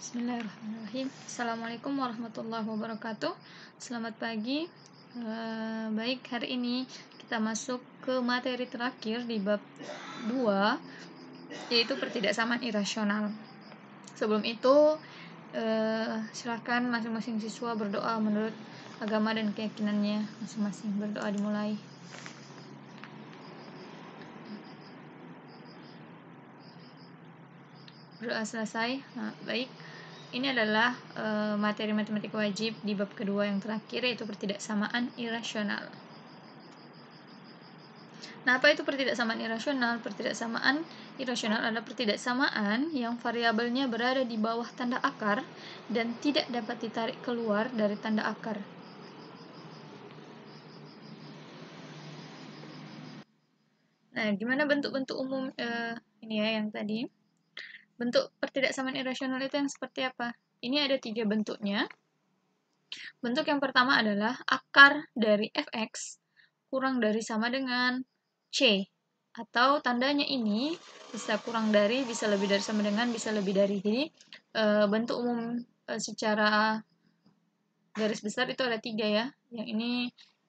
Bismillahirrahmanirrahim. Assalamualaikum warahmatullahi wabarakatuh. Selamat pagi. Baik, hari ini kita masuk ke materi terakhir di bab 2, yaitu pertidaksamaan irasional. Sebelum itu, silakan masing-masing siswa berdoa menurut agama dan keyakinannya masing-masing. Berdoa dimulai. Berdoa selesai. Nah, baik. Ini adalah materi matematika wajib di bab kedua yang terakhir, yaitu pertidaksamaan irasional. Nah, apa itu pertidaksamaan irasional? Pertidaksamaan irasional adalah pertidaksamaan yang variabelnya berada di bawah tanda akar dan tidak dapat ditarik keluar dari tanda akar. Nah, gimana bentuk-bentuk umum ini ya yang tadi? Bentuk pertidaksamaan irasional itu yang seperti apa? Ini ada 3 bentuknya. Bentuk yang pertama adalah akar dari fx kurang dari sama dengan c, atau tandanya ini bisa kurang dari, bisa lebih dari, sama dengan, bisa lebih dari. Jadi bentuk umum secara garis besar itu ada 3 ya. Yang ini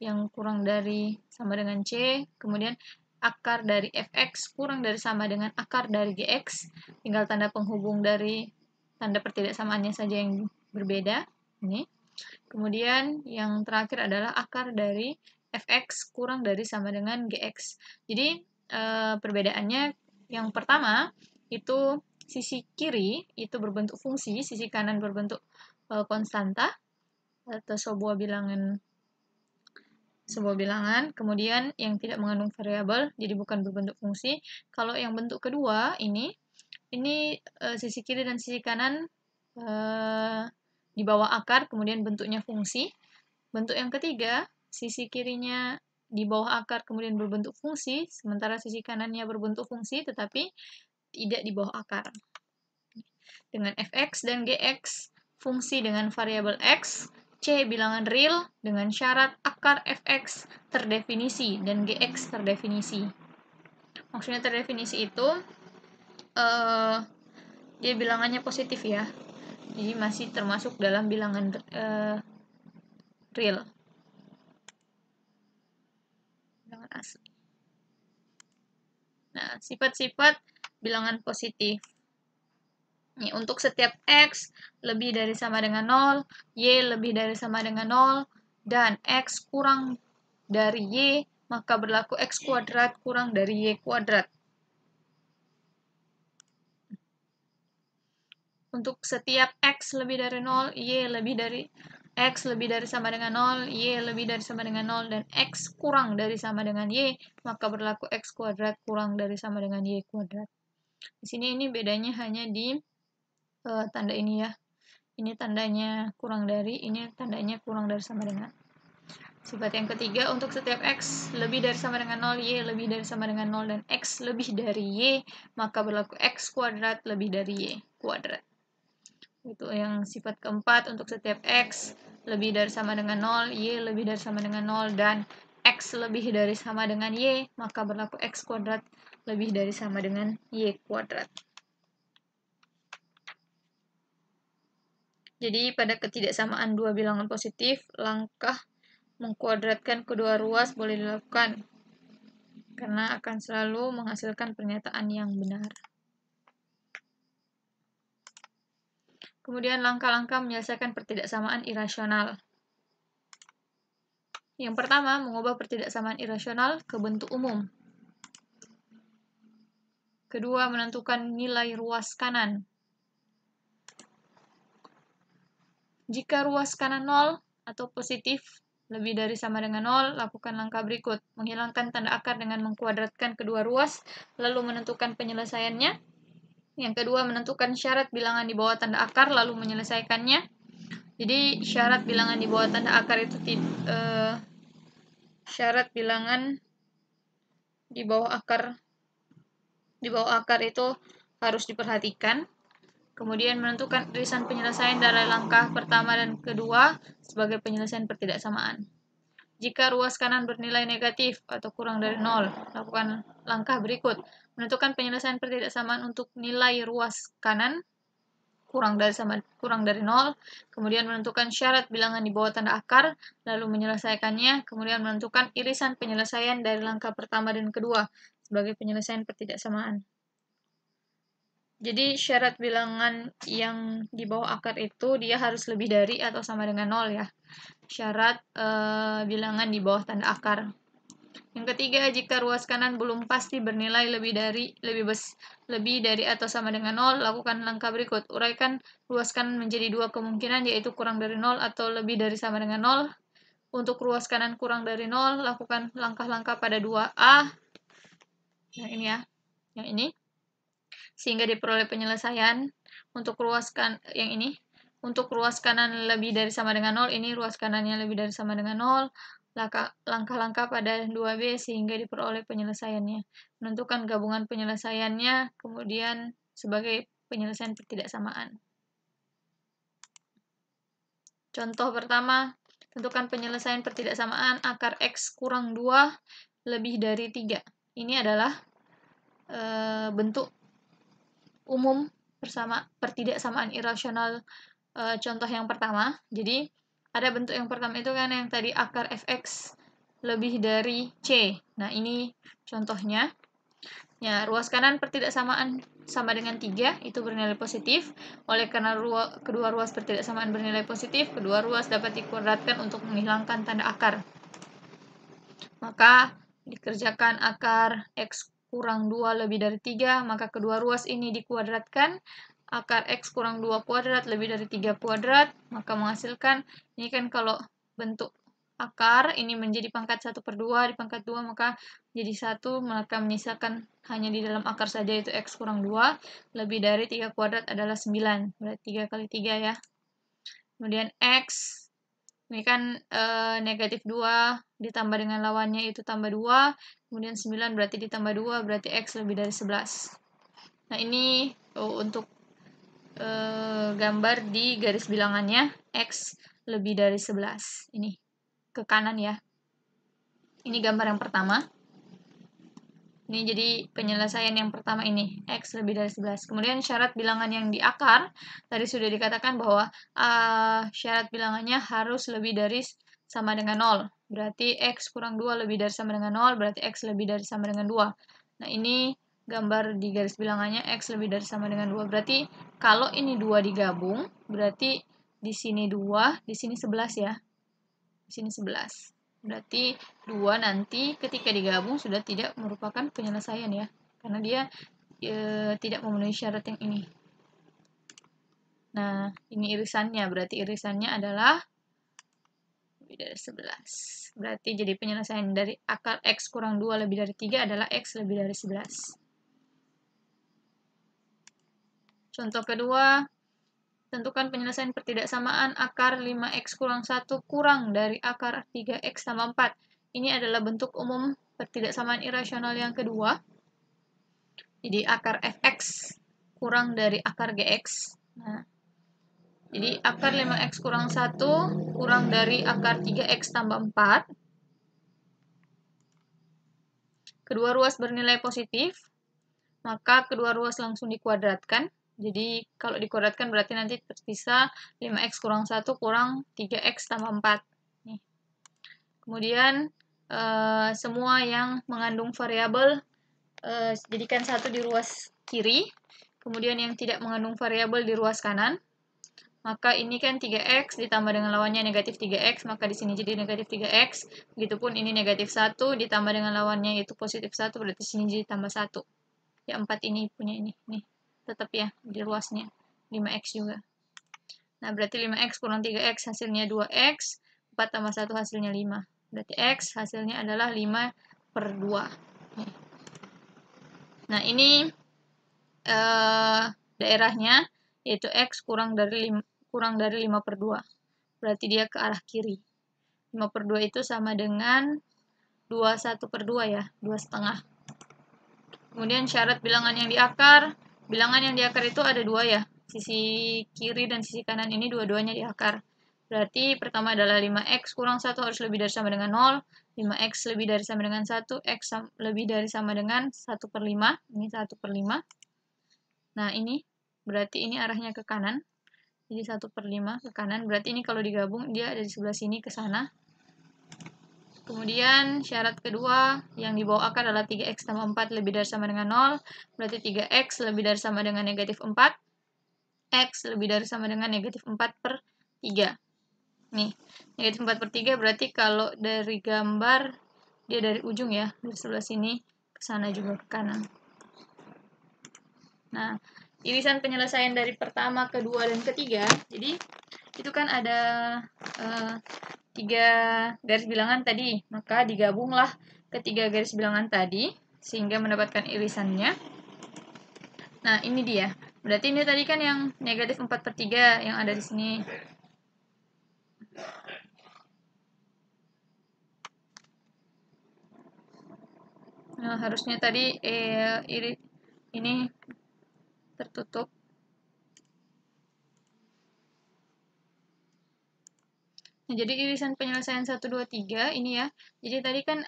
yang kurang dari sama dengan c, kemudian akar dari fx kurang dari sama dengan akar dari gx, tinggal tanda penghubung dari tanda pertidaksamaannya saja yang berbeda. Ini. Kemudian yang terakhir adalah akar dari fx kurang dari sama dengan gx. Jadi perbedaannya yang pertama itu sisi kiri itu berbentuk fungsi, sisi kanan berbentuk konstanta atau sebuah bilangan, kemudian yang tidak mengandung variabel, jadi bukan berbentuk fungsi. Kalau yang bentuk kedua ini sisi kiri dan sisi kanan di bawah akar, kemudian bentuknya fungsi. Bentuk yang ketiga, sisi kirinya di bawah akar kemudian berbentuk fungsi, sementara sisi kanannya berbentuk fungsi tetapi tidak di bawah akar. Dengan fx dan gx, fungsi dengan variabel x, c bilangan real dengan syarat akar fx terdefinisi dan gx terdefinisi. Maksudnya terdefinisi itu dia bilangannya positif ya. Jadi masih termasuk dalam bilangan real. Bilangan asli. Nah, sifat-sifat bilangan positif. Nih, untuk setiap x lebih dari sama dengan 0, y lebih dari sama dengan 0, dan x kurang dari y, maka berlaku x kuadrat kurang dari y kuadrat. Untuk setiap x lebih dari 0, y lebih dari x lebih dari sama dengan 0, y lebih dari sama dengan 0, dan x kurang dari sama dengan y, maka berlaku x kuadrat kurang dari sama dengan y kuadrat. Di sini ini bedanya hanya di tanda ini ya. Ini tandanya kurang dari, ini tandanya kurang dari sama dengan. Sifat yang ketiga, untuk setiap x lebih dari sama dengan 0, y lebih dari sama dengan 0, dan x lebih dari y, maka berlaku x kuadrat lebih dari y kuadrat. Itu yang sifat keempat, untuk setiap x lebih dari sama dengan 0, y lebih dari sama dengan 0, dan x lebih dari sama dengan y, maka berlaku x kuadrat lebih dari sama dengan y kuadrat. Jadi pada ketidaksamaan dua bilangan positif, langkah mengkuadratkan kedua ruas boleh dilakukan, karena akan selalu menghasilkan pernyataan yang benar. Kemudian langkah-langkah menyelesaikan pertidaksamaan irasional. Yang pertama, mengubah pertidaksamaan irasional ke bentuk umum. Kedua, menentukan nilai ruas kanan. Jika ruas kanan 0 atau positif lebih dari sama dengan 0, lakukan langkah berikut. Menghilangkan tanda akar dengan mengkuadratkan kedua ruas, lalu menentukan penyelesaiannya. Yang kedua, menentukan syarat bilangan di bawah tanda akar, lalu menyelesaikannya. Jadi, syarat bilangan di bawah tanda akar itu syarat bilangan di bawah akar itu harus diperhatikan. Kemudian menentukan irisan penyelesaian dari langkah pertama dan kedua sebagai penyelesaian pertidaksamaan. Jika ruas kanan bernilai negatif atau kurang dari 0, lakukan langkah berikut. Menentukan penyelesaian pertidaksamaan untuk nilai ruas kanan. kurang dari 0, kemudian menentukan syarat bilangan di bawah tanda akar, lalu menyelesaikannya, kemudian menentukan irisan penyelesaian dari langkah pertama dan kedua sebagai penyelesaian pertidaksamaan. Jadi syarat bilangan yang di bawah akar itu dia harus lebih dari atau sama dengan 0 ya. Syarat bilangan di bawah tanda akar. Yang ketiga, jika ruas kanan belum pasti bernilai lebih dari atau sama dengan 0, lakukan langkah berikut. Uraikan ruas kanan menjadi dua kemungkinan, yaitu kurang dari 0 atau lebih dari sama dengan 0. Untuk ruas kanan kurang dari 0, lakukan langkah-langkah pada 2A. Nah, ini ya. Yang ini. Sehingga diperoleh penyelesaian. Untuk ruas yang ini. Untuk ruas kanan lebih dari sama dengan 0, ini ruas kanannya lebih dari sama dengan 0. Langkah-langkah pada 2B sehingga diperoleh penyelesaiannya. Menentukan gabungan penyelesaiannya, kemudian sebagai penyelesaian pertidaksamaan. Contoh pertama, tentukan penyelesaian pertidaksamaan akar X kurang 2 lebih dari 3. Ini adalah bentuk umum pertidaksamaan irasional contoh yang pertama. Jadi, ada bentuk yang pertama itu kan yang tadi akar fx lebih dari c. Nah, ini contohnya. Ya, ruas kanan pertidaksamaan sama dengan 3, itu bernilai positif. Oleh karena kedua ruas pertidaksamaan bernilai positif, kedua ruas dapat dikuadratkan untuk menghilangkan tanda akar. Maka, dikerjakan akar x kurang 2 lebih dari 3, maka kedua ruas ini dikuadratkan. Akar x kurang 2 kuadrat lebih dari 3 kuadrat, maka menghasilkan, ini kan kalau bentuk akar, ini menjadi pangkat 1/2, di pangkat 2 maka jadi 1, maka menyisakan hanya di dalam akar saja, itu x kurang 2, lebih dari 3 kuadrat adalah 9, berarti 3 kali 3 ya. Kemudian x, ini kan negatif 2 ditambah dengan lawannya itu tambah 2, kemudian 9 berarti ditambah 2, berarti x lebih dari 11. Nah, ini untuk gambar di garis bilangannya x lebih dari 11. Ini ke kanan ya. Ini gambar yang pertama. Ini jadi penyelesaian yang pertama ini, x lebih dari 11. Kemudian syarat bilangan yang di akar, tadi sudah dikatakan bahwa syarat bilangannya harus lebih dari sama dengan 0. Berarti x kurang 2 lebih dari sama dengan 0, berarti x lebih dari sama dengan 2. Nah, ini gambar di garis bilangannya x lebih dari sama dengan 2. Berarti kalau ini 2 digabung, berarti di sini 2, di sini 11 ya. Di sini 11. Berarti 2 nanti ketika digabung sudah tidak merupakan penyelesaian ya. Karena dia tidak memenuhi syarat yang ini. Nah, ini irisannya. Berarti irisannya adalah lebih dari 11. Berarti jadi penyelesaian dari akar x kurang 2 lebih dari 3 adalah x lebih dari 11. Contoh kedua, tentukan penyelesaian pertidaksamaan akar 5x kurang 1 kurang dari akar 3x tambah 4. Ini adalah bentuk umum pertidaksamaan irasional yang kedua. Jadi akar fx kurang dari akar gx. Nah, jadi akar 5x kurang 1 kurang dari akar 3x tambah 4. Kedua ruas bernilai positif, maka kedua ruas langsung dikuadratkan. Jadi kalau dikuadratkan berarti nanti tersisa 5x kurang 1 kurang 3x tambah 4. Nih. Kemudian semua yang mengandung variabel jadikan 1 di ruas kiri. Kemudian yang tidak mengandung variabel di ruas kanan. Maka ini kan 3x ditambah dengan lawannya negatif 3x, maka di sini jadi negatif 3x. Begitupun ini negatif 1 ditambah dengan lawannya yaitu positif 1, berarti sini jadi tambah 1. Ya 4 ini punya ini. Nih. Tetap ya di ruasnya 5x juga. Nah, berarti 5x kurang 3x hasilnya 2x, 4 tambah 1 hasilnya 5. Berarti x hasilnya adalah 5/2. Nah, ini daerahnya yaitu x kurang dari 5/2. Berarti dia ke arah kiri. 5/2 itu sama dengan 21/2 ya, 2,5. Kemudian syarat bilangan yang di akar. Bilangan yang di akar itu ada 2 ya. Sisi kiri dan sisi kanan ini dua-duanya di akar. Berarti pertama adalah 5x kurang 1 harus lebih dari sama dengan 0. 5x lebih dari sama dengan 1. X lebih dari sama dengan 1/5. Ini 1/5. Nah, ini berarti ini arahnya ke kanan. Jadi 1/5 ke kanan, berarti ini kalau digabung dia ada di sebelah sini ke sana. Kemudian syarat kedua yang di bawah akar adalah 3x tambah 4 lebih dari sama dengan 0. Berarti 3x lebih dari sama dengan negatif 4. X lebih dari sama dengan negatif 4/3. Nih, negatif 4/3 berarti kalau dari gambar, dia dari ujung ya, dari sebelah sini ke sana juga ke kanan. Nah, irisan penyelesaian dari pertama, kedua, dan ketiga, jadi itu kan ada 3 garis bilangan tadi, maka digabunglah ketiga garis bilangan tadi sehingga mendapatkan irisannya. Nah, ini dia. Berarti ini tadi kan yang negatif 4/3 yang ada di sini. Nah, harusnya tadi ini tertutup. Nah, jadi irisan penyelesaian 1, 2, 3 ini ya. Jadi tadi kan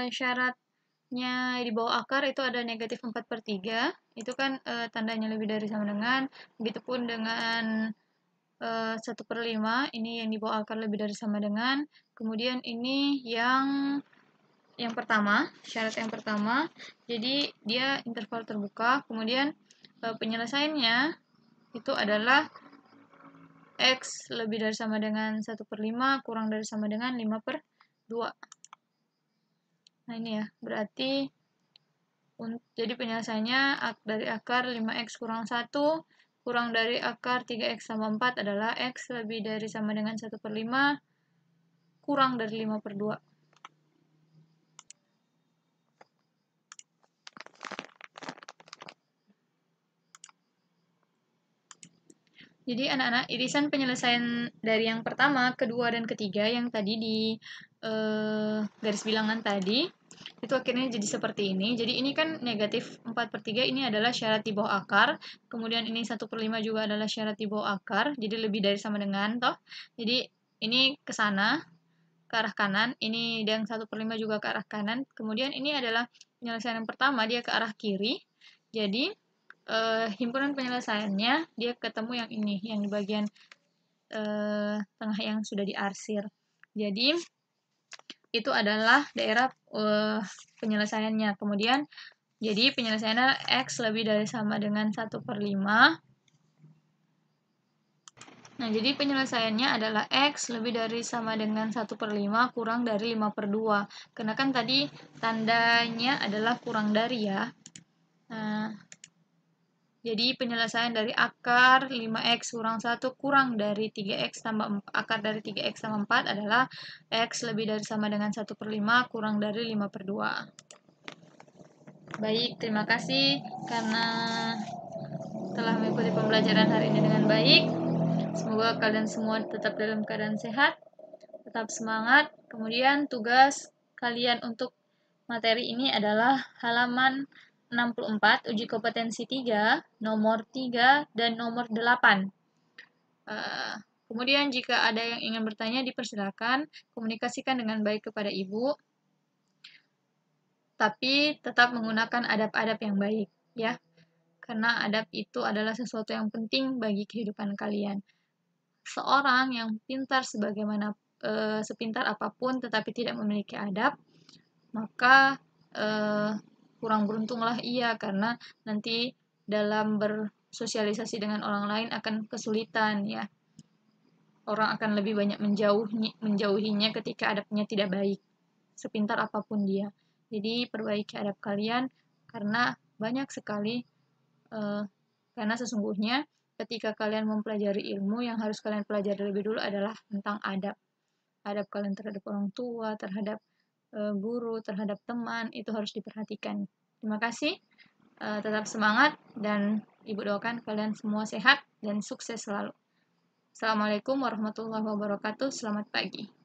syaratnya di bawah akar itu ada negatif 4/3. Itu kan tandanya lebih dari sama dengan. Begitupun dengan 1/5. Ini yang di bawah akar lebih dari sama dengan. Kemudian ini yang pertama, syarat yang pertama. Jadi dia interval terbuka. Kemudian penyelesaiannya itu adalah X lebih dari sama dengan 1/5 kurang dari sama dengan 5/2. Nah ini ya, berarti jadi penyelesaiannya dari akar 5x kurang 1 kurang dari akar 3x tambah 4 adalah X lebih dari sama dengan 1/5 kurang dari 5/2. Jadi anak-anak, irisan penyelesaian dari yang pertama, kedua, dan ketiga yang tadi di garis bilangan tadi, itu akhirnya jadi seperti ini. Jadi ini kan negatif 4/3 ini adalah syarat di bawah akar. Kemudian ini 1/5 juga adalah syarat di bawah akar. Jadi lebih dari sama dengan, toh. Jadi ini ke sana, ke arah kanan. Ini yang 1/5 juga ke arah kanan. Kemudian ini adalah penyelesaian yang pertama, dia ke arah kiri. Jadi himpunan penyelesaiannya dia ketemu yang ini, yang di bagian tengah yang sudah diarsir. Jadi itu adalah daerah penyelesaiannya. Kemudian jadi penyelesaiannya X lebih dari sama dengan 1/5. Nah, jadi penyelesaiannya adalah X lebih dari sama dengan 1/5 kurang dari 5/2. Karena kan tadi tandanya adalah kurang dari ya. Nah, jadi penyelesaian dari akar 5x kurang 1 kurang dari 3x tambah 4, akar dari 3x tambah 4 adalah x lebih dari sama dengan 1/5 kurang dari 5/2. Baik, terima kasih karena telah mengikuti pembelajaran hari ini dengan baik. Semoga kalian semua tetap dalam keadaan sehat, tetap semangat. Kemudian tugas kalian untuk materi ini adalah halaman 64, uji kompetensi 3, nomor 3, dan nomor 8. Kemudian jika ada yang ingin bertanya, dipersilakan komunikasikan dengan baik kepada Ibu, tapi tetap menggunakan adab-adab yang baik, ya. Karena adab itu adalah sesuatu yang penting bagi kehidupan kalian. Seorang yang pintar sepintar apapun tetapi tidak memiliki adab, maka kurang beruntunglah ia, karena nanti dalam bersosialisasi dengan orang lain akan kesulitan ya. Orang akan lebih banyak menjauhinya ketika adabnya tidak baik, sepintar apapun dia. Jadi perbaiki adab kalian, karena banyak sekali karena sesungguhnya ketika kalian mempelajari ilmu, yang harus kalian pelajari lebih dulu adalah tentang adab. Adab kalian terhadap orang tua, terhadap guru, terhadap teman, itu harus diperhatikan. Terima kasih, tetap semangat, dan Ibu doakan kalian semua sehat dan sukses selalu. Assalamualaikum warahmatullahi wabarakatuh. Selamat pagi.